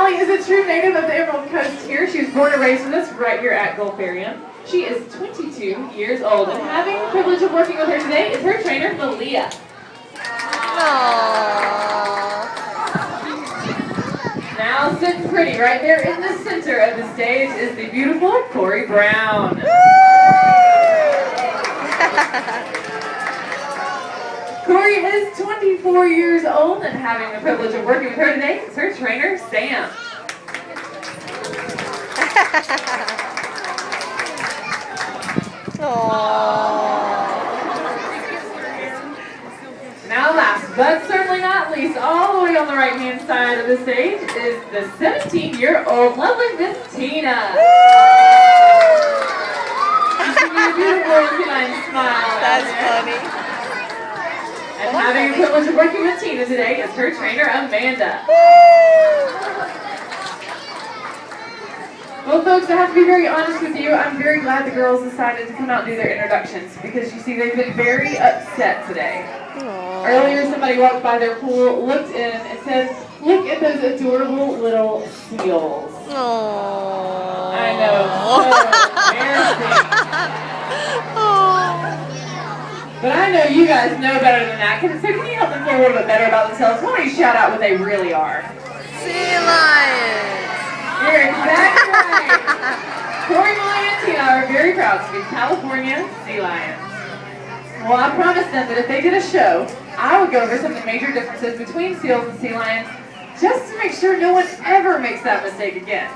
Allie is a true native of the Emerald Coast here. She was born and raised with us right here at Gulfarium. She is 22 years old, and having the privilege of working with her today is her trainer, Malia. Aww. Now sitting pretty right there in the center of the stage is the beautiful Corey Brown. Corey is 24 years old, and having the privilege of working with her today is her trainer, Sam. Now last, but certainly not least, all the way on the right-hand side of the stage is the 17-year-old lovely Miss Tina. She's giving you a beautiful feline smile. That's funny. And having the privilege of working with Tina today is her trainer, Amanda. Well, folks, I have to be very honest with you. I'm very glad the girls decided to come out and do their introductions because, you see, they've been very upset today. Aww. Earlier, somebody walked by their pool, looked in, and said, "Look at those adorable little seals." Aww. I know, so embarrassing. But I know you guys know better than that. So can you help them feel a little bit better about themselves? Why don't you shout out what they really are? Sea lions. You're exactly right. Corey, Malia, and Tina are very proud to be California sea lions. Well, I promised them that if they did a show, I would go over some of the major differences between seals and sea lions, just to make sure no one ever makes that mistake again.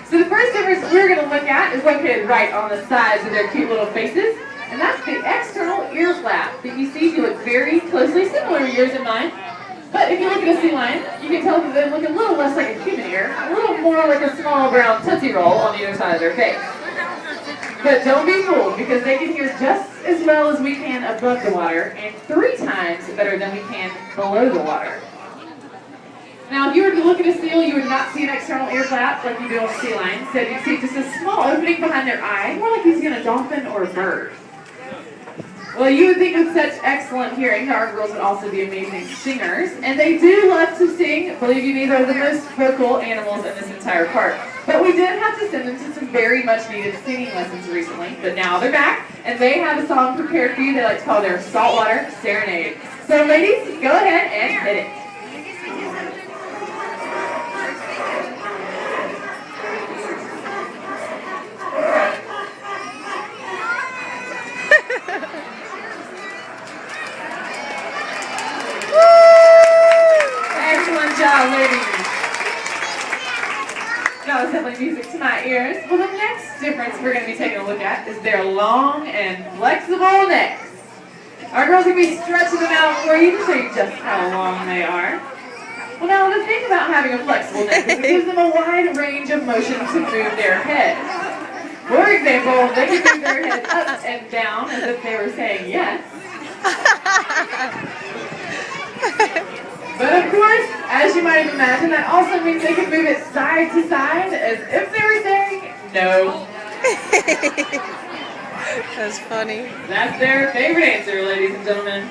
So the first difference we're going to look at is located right on the sides of their cute little faces, and that's the external ear flap that you see look very closely similar to yours and mine. But if you look at a sea lion, you can tell that they look a little less like a human ear, a little more like a small brown Tootsie Roll on either side of their face. But don't be fooled, because they can hear just as well as we can above the water, and 3 times better than we can below the water. Now, if you were to look at a seal, you would not see an external ear flap like you do on a sea lion. Instead, you'd see just a small opening behind their eye, more like you see on a dolphin or a bird. Well, you would think with such excellent hearing, our girls would also be amazing singers, and they do love to sing. Believe you me, they're the most vocal animals in this entire park. But we did have to send them to some very much needed singing lessons recently, but now they're back, and they have a song prepared for you they like to call their Saltwater Serenade. So ladies, go ahead and hit it. Excellent job, ladies. That was definitely music to my ears. Well, the next difference we're going to be taking a look at is their long and flexible necks. Our girls are going to be stretching them out for you to show you just how long they are. Well, now the thing about having a flexible neck is it gives them a wide range of motion to move their head. For example, they can move their head up and down as if they were saying yes. But of course, as you might imagine, that also means they can move it side to side as if they were saying no. That's funny. That's their favorite answer, ladies and gentlemen.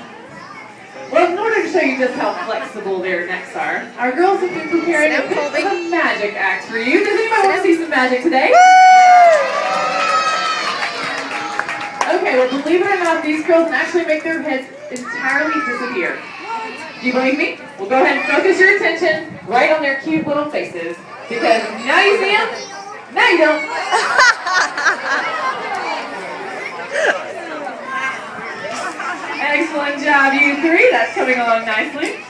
Well, in order to show you just how flexible their necks are, our girls have been preparing a bit of a magic act for you. Does anybody want to see some magic today? Okay, well, believe it or not, these girls can actually make their heads entirely disappear. Do you believe me? Well, go ahead and focus your attention right on their cute little faces, because now you see them, now you don't. Excellent job, you 3. That's coming along nicely.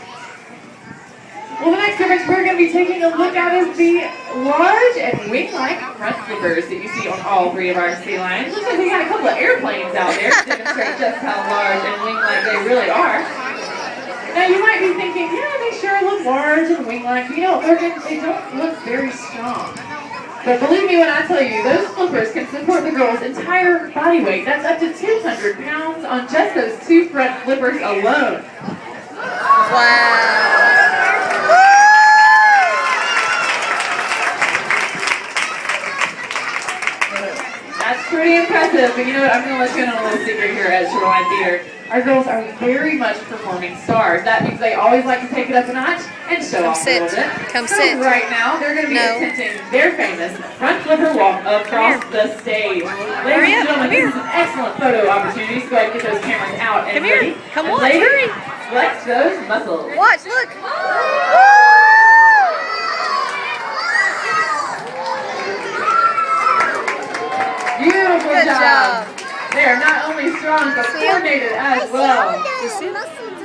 Well, the next difference we're going to be taking a look at is the large and wing-like front flippers that you see on all 3 of our sea lions. Looks like we got a couple of airplanes out there to demonstrate just how large and wing-like they really are. Now, you might be thinking, yeah, they sure look large and wing-like, but you know, they don't look very strong. But believe me when I tell you, those flippers can support the girl's entire body weight. That's up to 200 pounds on just those 2 front flippers alone. Wow. That's pretty impressive, but you know what, I'm going to let you in on a little secret here at Shoreline Theater. Our girls are very much performing stars. That means they always like to take it up a notch and show off a little bit. Come so sit. right now, they're going to be attempting their famous front flipper walk across the stage. Ladies and gentlemen, this is an excellent photo opportunity. So go ahead and get those cameras out and ready. Come and on, ladies, hurry. flex those muscles. Watch, look. Beautiful Good job. They are not only strong, but coordinated as well.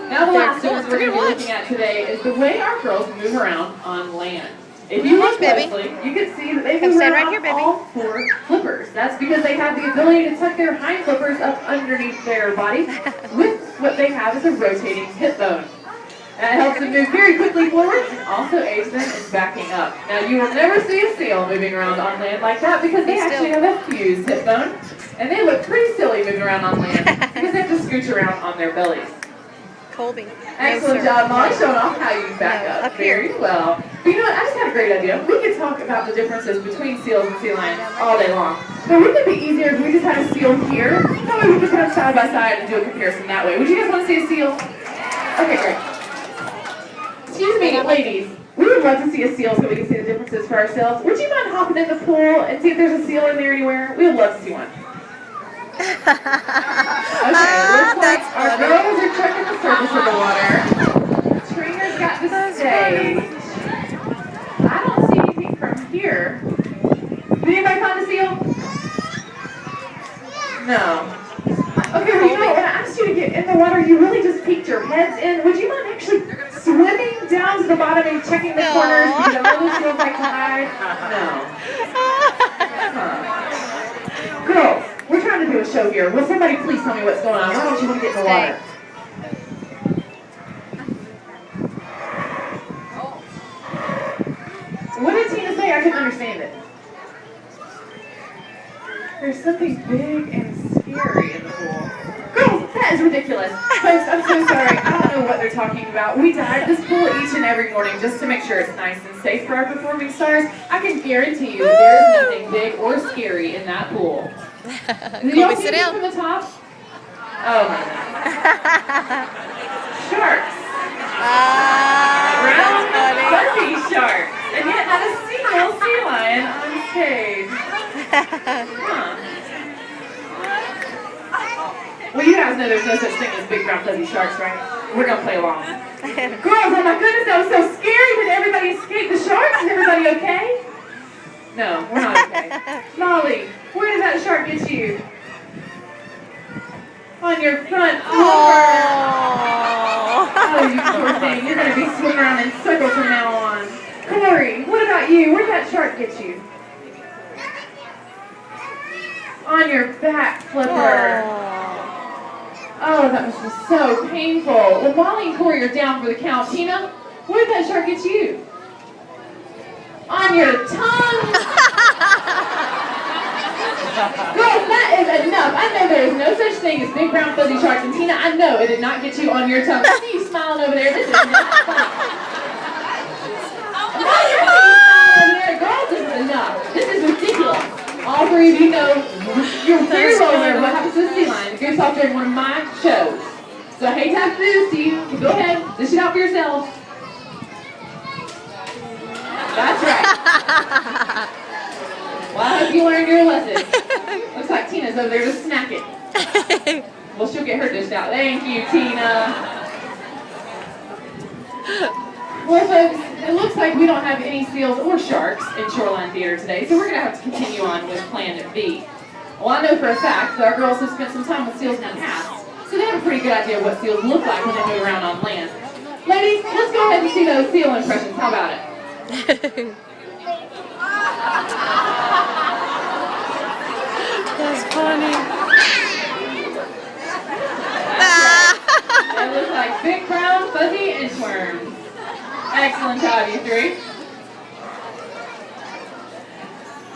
Now the last tools we're going to be looking at today is the way our girls move around on land. If you look closely, you can see that they move around on all four flippers. That's because they have the ability to tuck their hind flippers up underneath their body with what they have is a rotating hip bone. That helps them move very quickly forward and also aids them in backing up. Now you will never see a seal moving around on land like that because they actually have a fused hip bone. And they look pretty silly moving around on land because they have to scooch around on their bellies. Colby. Excellent job, Molly, showing off how you back up. Very well. But you know what, I just had a great idea. We could talk about the differences between seals and sea lions all day long. But wouldn't it be easier if we just had a seal here? That way we could put them side by side and do a comparison that way. Would you guys want to see a seal? Okay, great. Excuse me, ladies. We would love to see a seal so we can see the differences for ourselves. Would you mind hopping in the pool and see if there's a seal in there anywhere? We would love to see one. Okay, looks like our girls are checking the surface of the water. Trina's got the stay. I don't see anything from here. Did anybody find the seal? No. Okay, well, you know, when I asked you to get in the water, you really just peeked your heads in. Would you mind actually swimming down to the bottom and checking the corners? Because I know those seals like to hide. No. Girls. We're trying to do a show here. Will somebody please tell me what's going on? Why don't you want to get in the water? What did Tina say? I couldn't understand it. There's something big and scary in the pool. Girls, that is ridiculous. Folks, I'm so sorry. I don't know what they're talking about. We dive this pool each and every morning just to make sure it's nice and safe for our performing stars. I can guarantee you that there is nothing big or scary in that pool. Did y'all see it from the top? Oh my God. Sharks. Brown fuzzy sharks. And yet not a single sea lion on stage. Huh. Well, you guys know there's no such thing as big brown fuzzy sharks, right? We're going to play along. Girls, oh my goodness, that was so scary. Did everybody escape the sharks? Is everybody okay? No, we're not okay. Molly, where did that shark get you? On your front flipper. Oh, you poor thing. You're going to be swimming around in circles from now on. Corey, what about you? Where did that shark get you? On your back flipper. Oh, that was just so painful. Well, Molly and Corey are down for the count. Tina, where did that shark get you? On your tongue. Girls, that is enough. I know there is no such thing as big brown fuzzy sharks. And Tina, I know it did not get you on your tongue. I see you smiling over there. This is not fun. Girls, this is enough. This is ridiculous. All three of you know you're very well aware of what happens to the sea lion if you're yourself during one of my shows. So I hate to have to do this to you. Go ahead, dish it out for yourselves. That's right. Well, I hope you learned your lesson. Looks like Tina's over there just snacking. Well, she'll get her dished out. Thank you, Tina. Well, folks, it looks like we don't have any seals or sharks in Shoreline Theater today, so we're going to have to continue on with Plan B. Well, I know for a fact that our girls have spent some time with seals in the past, so they have a pretty good idea of what seals look like when they move around on land. Ladies, let's go ahead and see those seal impressions. How about it? That's funny. That looks like big, brown, fuzzy inchworms. Excellent job, you three.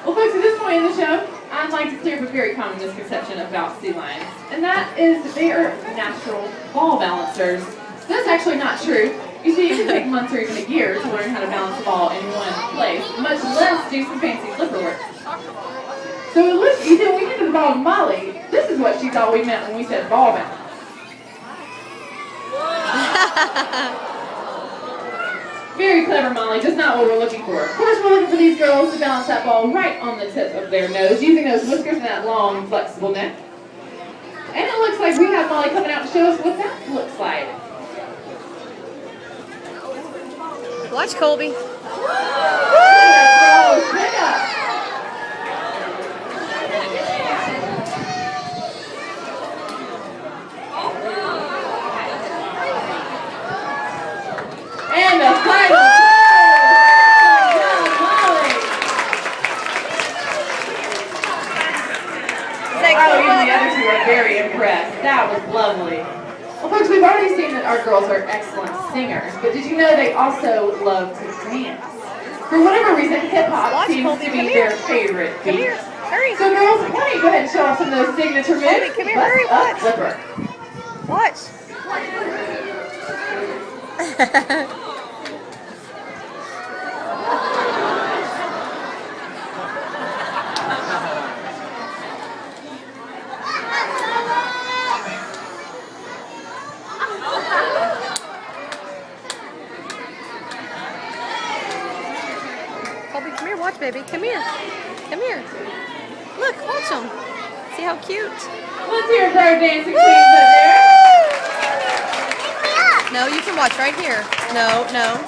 Well, folks, at this point in the show, I'd like to clear up a very common misconception about sea lions, and that is that they are natural ball balancers. That's actually not true. You see, it can take months or even a year to learn how to balance a ball in one place, much less do some fancy flipper work. So look, you see, when we get to the ball of Molly, this is what she thought we meant when we said ball balance. Very clever, Molly, just not what we're looking for. Of course, we're looking for these girls to balance that ball right on the tip of their nose, using those whiskers and that long, flexible neck. And it looks like we have Molly coming out to show us what that looks like. Watch Colby. And the final Molly. Oh, even the other two are very impressed. That was lovely. Well, folks, we've already seen that our girls are excellent singers, but did you know they also love to dance? For whatever reason, hip-hop seems to be their favorite beat. Come here, hurry. So girls, why don't you go ahead and show off some of those signature moves? Colby, come here, hurry, watch. Flipper. Watch. Colby, come here, watch, baby. Come here. Come here. Look, watch them. See how cute? Let's hear it for our dancing queens up there. No, you can watch right here. No, no.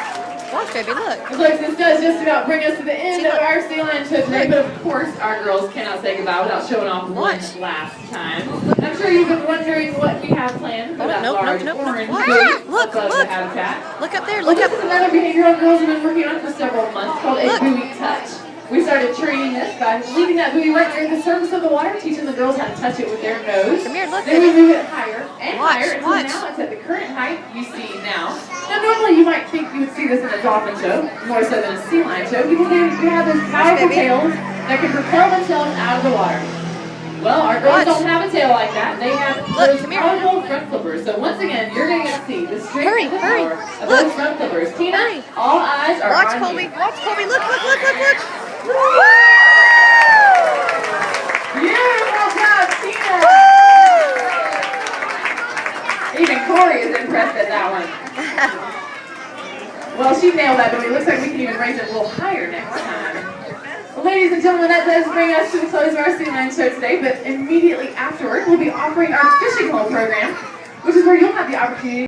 Watch, baby, look. Folks, this does just about bring us to the end See, of look. our Sea Lion show today, but of course our girls cannot say goodbye without showing off one Watch. last time. I'm sure you've been wondering what we have planned for Oh, that nope, large nope, nope, orange nope. buoy Look, above the look. habitat. Look up there, Well, look up. this is another behavior our girls have been working on for several months called a Look. buoy touch. We started training this by leaving that buoy right near the surface of the water, teaching the girls how to touch it with their nose. Come here, look, Then we baby. move it higher and Watch, higher until watch. now it's at the current height you see now. Now normally you might think you would see this in a dolphin show, more so than a sea lion show, because they have those powerful baby. tails that can propel themselves out of the water. Well, our girls Watch. don't have a tail like that. They have Look, those come here. powerful front flippers. So once again, you're going to see the strength Hurry, and the hurry. power of Look. those front flippers. Tina, Hurry. all eyes are Watch, on Colby. you. Watch, Colby. Look, look, look, look, look. Beautiful job, Tina. Even Corey is impressed at that one. Well, she nailed that, but it looks like we can even raise it a little higher next time. Well, ladies and gentlemen, that does bring us to the close of our Sea Lion show today, but immediately afterward, we'll be offering our fishing hole program, which is where you'll have the opportunity